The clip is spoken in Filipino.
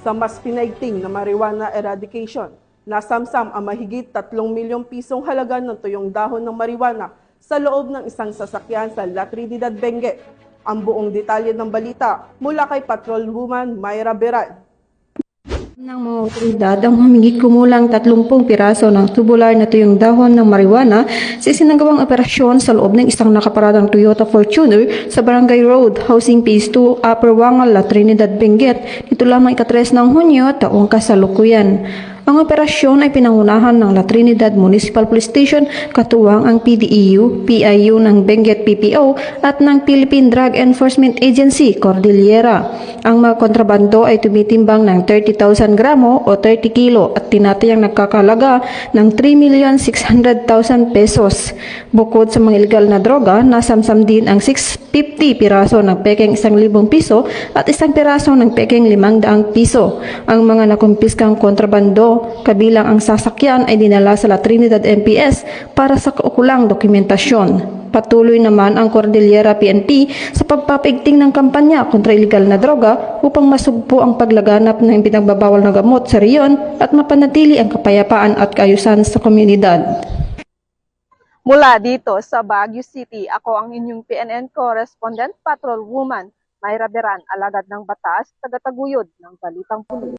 Sa mas pinaigting na marijuana eradication, nasamsam ang mahigit 3 milyong pisong halaga ng tuyong dahon ng marijuana sa loob ng isang sasakyan sa La Trinidad, Benguet. Ang buong detalye ng balita mula kay Patrolwoman Mayra Beral. Ng mga otoridad ang humigit kumulang 30 piraso ng tubular na tuyong dahon ng marijuana sa isinagawang operasyon sa loob ng isang nakaparadang Toyota Fortuner sa Barangay Road, Housing Phase 2, Upper Wangal, La Trinidad, Benguet. Ito lamang ika-3 ng Hunyo taong kasalukuyan. Ang operasyon ay pinangunahan ng La Trinidad Municipal Police Station, katuwang ang PDEU, PIU ng Benguet PPO at ng Philippine Drug Enforcement Agency, Cordillera. Ang mga kontrabando ay tumitimbang ng 30,000 gramo o 30 kilo at tinatayang nagkakalaga ng 3,600,000 pesos. Bukod sa mga ilegal na droga, nasamsam din ang 650 piraso ng pekeng 1,000 piso at 1 piraso ng pekeng 500 piso. Ang mga nakumpiskang kontrabando kabilang ang sasakyan ay dinala sa La Trinidad MPS para sa kaukulang dokumentasyon. Patuloy naman ang Cordillera PNP sa pagpapaigting ng kampanya kontra ilegal na droga upang masugpo ang paglaganap ng pinagbabawal na gamot sa riyon at mapanatili ang kapayapaan at kaayusan sa komunidad. Mula dito sa Baguio City, ako ang inyong PNN correspondent, Patrolwoman Mayra Beran, alagad ng batas, tagataguyod ng Balitang Pulis.